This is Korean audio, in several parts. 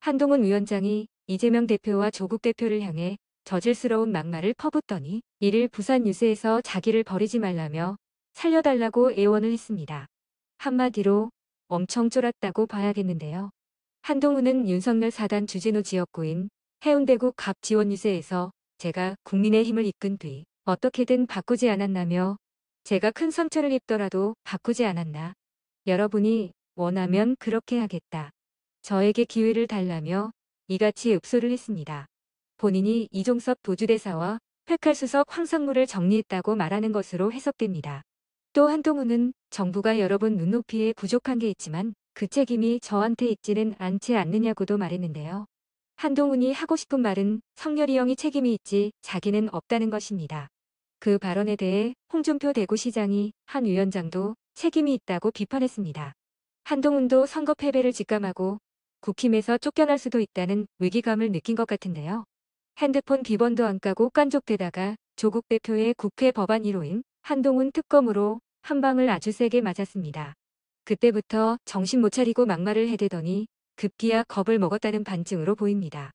한동훈 위원장이 이재명 대표와 조국 대표를 향해 저질스러운 막말을 퍼붓더니 이를 부산 뉴스에서 자기를 버리지 말라며 살려달라고 애원을 했습니다. 한마디로 엄청 쫄았다고 봐야겠는데요. 한동훈은 윤석열 4단 주진우 지역구인 해운대구 갑 지원 뉴스에서 제가 국민의힘을 이끈 뒤 어떻게든 바꾸지 않았나며 제가 큰 상처를 입더라도 바꾸지 않았나. 여러분이 원하면 그렇게 하겠다. 저에게 기회를 달라며 이같이 읍소를 했습니다. 본인이 이종섭 도주대사와 회칼수석 황상무를 정리했다고 말하는 것으로 해석됩니다. 또 한동훈은 정부가 여러분 눈높이에 부족한 게 있지만 그 책임이 저한테 있지는 않지 않느냐고도 말했는데요. 한동훈이 하고 싶은 말은 성렬이 형이 책임이 있지 자기는 없다는 것입니다. 그 발언에 대해 홍준표 대구시장이 한 위원장도 책임이 있다고 비판했습니다. 한동훈도 선거 패배를 직감하고 국힘에서 쫓겨날 수도 있다는 위기감을 느낀 것 같은데요. 핸드폰 비번도 안 까고 깐족대다가 조국 대표의 국회 법안 1호인 한동훈 특검으로 한 방을 아주 세게 맞았습니다. 그때부터 정신 못 차리고 막말을 해대더니 급기야 겁을 먹었다는 반증으로 보입니다.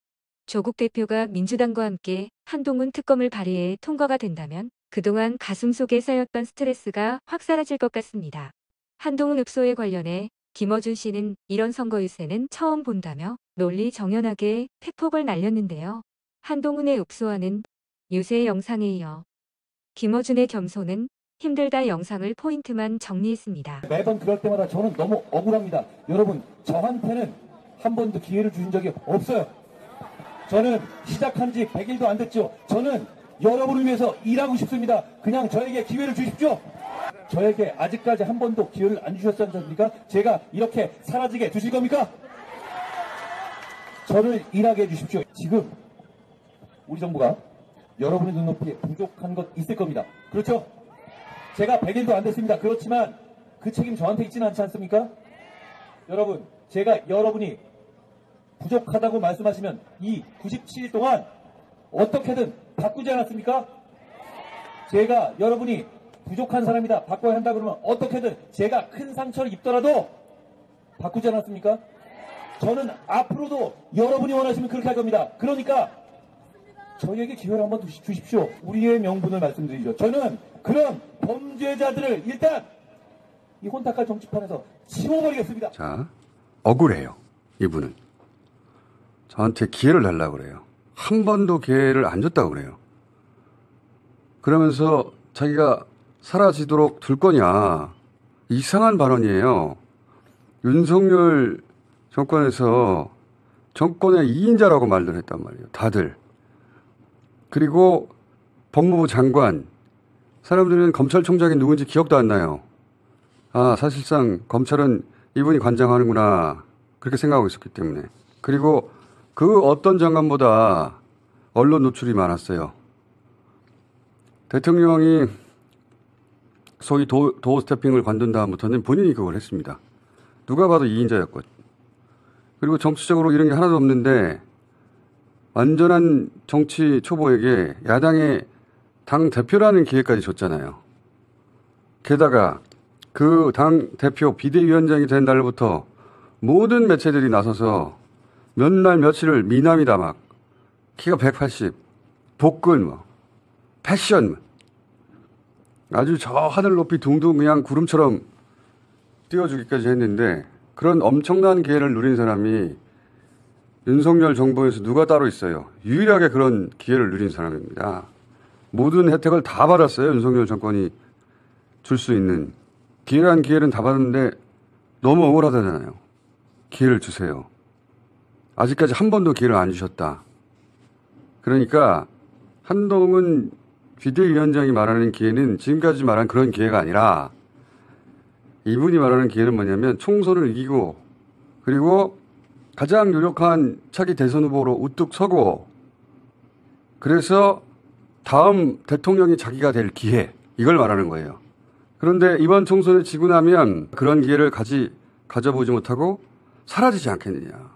조국 대표가 민주당과 함께 한동훈 특검을 발의해 통과가 된다면 그동안 가슴속에 쌓였던 스트레스가 확 사라질 것 같습니다. 한동훈 읍소에 관련해 김어준 씨는 이런 선거 유세는 처음 본다며 논리 정연하게 팩폭을 날렸는데요. 한동훈의 읍소와는 유세 영상에 이어 김어준의 겸손은 힘들다 영상을 포인트만 정리했습니다. 매번 그럴 때마다 저는 너무 억울합니다. 여러분, 저한테는 한 번도 기회를 주신 적이 없어요. 저는 시작한 지 100일도 안 됐죠. 저는 여러분을 위해서 일하고 싶습니다. 그냥 저에게 기회를 주십시오. 저에게 아직까지 한 번도 기회를 안 주셨지 않습니까? 제가 이렇게 사라지게 두실 겁니까? 저를 일하게 해주십시오. 지금 우리 정부가 여러분의 눈높이에 부족한 것 있을 겁니다. 그렇죠? 제가 100일도 안 됐습니다. 그렇지만 그 책임 저한테 있지는 않지 않습니까? 여러분, 제가 여러분이 부족하다고 말씀하시면 이 97일 동안 어떻게든 바꾸지 않았습니까? 제가 여러분이 부족한 사람이다, 바꿔야 한다 그러면 어떻게든 제가 큰 상처를 입더라도 바꾸지 않았습니까? 저는 앞으로도 여러분이 원하시면 그렇게 할 겁니다. 그러니까 저희에게 기회를 한번 주십시오. 우리의 명분을 말씀드리죠. 저는 그런 범죄자들을 일단 이 혼탁한 정치판에서 치워버리겠습니다. 자, 억울해요. 이분은. 저한테 기회를 달라고 그래요. 한 번도 기회를 안 줬다고 그래요. 그러면서 자기가 사라지도록 둘 거냐. 이상한 발언이에요. 윤석열 정권에서 정권의 2인자라고 말들 했단 말이에요. 다들. 그리고 법무부 장관. 사람들은 검찰총장이 누군지 기억도 안 나요. 아, 사실상 검찰은 이분이 관장하는구나. 그렇게 생각하고 있었기 때문에. 그리고 그 어떤 장관보다 언론 노출이 많았어요. 대통령이 소위 도어 스태핑을 관둔 다음부터는 본인이 그걸 했습니다. 누가 봐도 2인자였거든요. 그리고 정치적으로 이런 게 하나도 없는데 완전한 정치 초보에게 야당의 당 대표라는 기회까지 줬잖아요. 게다가 그 당 대표 비대위원장이 된 날부터 모든 매체들이 나서서 몇 날 며칠을 미남이다 막 키가 180, 복근 뭐 패션 아주 저 하늘 높이 둥둥 그냥 구름처럼 띄워주기까지 했는데 그런 엄청난 기회를 누린 사람이 윤석열 정부에서 누가 따로 있어요. 유일하게 그런 기회를 누린 사람입니다. 모든 혜택을 다 받았어요. 윤석열 정권이 줄 수 있는. 기회란 기회는 다 받았는데 너무 억울하다잖아요. 기회를 주세요. 아직까지 한 번도 기회를 안 주셨다. 그러니까 한동훈 비대위원장이 말하는 기회는 지금까지 말한 그런 기회가 아니라 이분이 말하는 기회는 뭐냐면 총선을 이기고 그리고 가장 유력한 차기 대선 후보로 우뚝 서고 그래서 다음 대통령이 자기가 될 기회 이걸 말하는 거예요. 그런데 이번 총선에 지고 나면 그런 기회를 가져보지 못하고 사라지지 않겠느냐.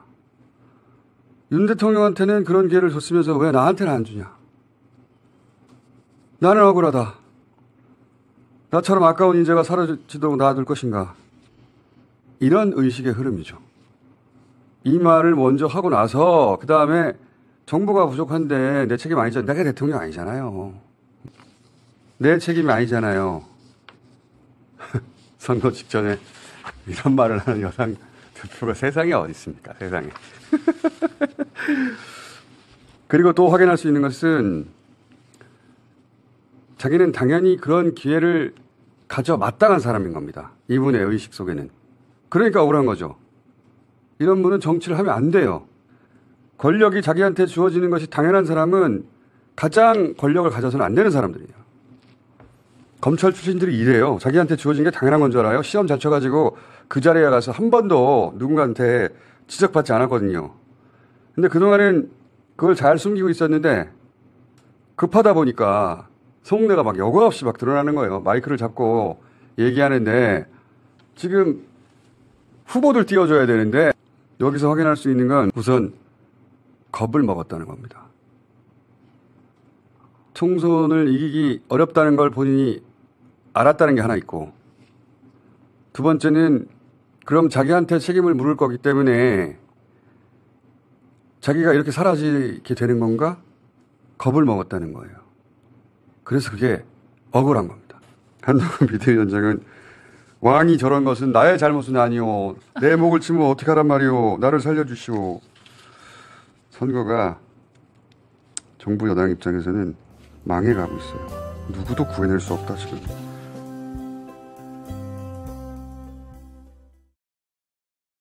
윤 대통령한테는 그런 기회를 줬으면서 왜 나한테는 안 주냐. 나는 억울하다. 나처럼 아까운 인재가 사라지도록 놔둘 것인가. 이런 의식의 흐름이죠. 이 말을 먼저 하고 나서 그 다음에 정부가 부족한데 내 책임 아니죠. 내가 대통령 아니잖아요. 내 책임이 아니잖아요. 선거 직전에 이런 말을 하는 여당 대표가 세상에 어디 있습니까? 세상에. 그리고 또 확인할 수 있는 것은 자기는 당연히 그런 기회를 가져 마땅한 사람인 겁니다. 이분의 의식 속에는. 그러니까 억울한 거죠. 이런 분은 정치를 하면 안 돼요. 권력이 자기한테 주어지는 것이 당연한 사람은 가장 권력을 가져서는 안 되는 사람들이에요. 검찰 출신들이 이래요. 자기한테 주어진 게 당연한 건 줄 알아요. 시험 잘 쳐가지고 그 자리에 가서 한 번도 누군가한테 지적받지 않았거든요. 근데 그동안엔 그걸 잘 숨기고 있었는데 급하다 보니까 속내가 막 여과 없이 막 드러나는 거예요. 마이크를 잡고 얘기하는데 지금 후보들 띄워줘야 되는데 여기서 확인할 수 있는 건 우선 겁을 먹었다는 겁니다. 총선을 이기기 어렵다는 걸 본인이 알았다는 게 하나 있고 두 번째는 그럼 자기한테 책임을 물을 거기 때문에 자기가 이렇게 사라지게 되는 건가? 겁을 먹었다는 거예요. 그래서 그게 억울한 겁니다. 한동훈 비대위원장은 왕이 저런 것은 나의 잘못은 아니오. 내 목을 치면 어떡하란 말이오. 나를 살려주시오. 선거가 정부 여당 입장에서는 망해가고 있어요. 누구도 구해낼 수 없다 지금.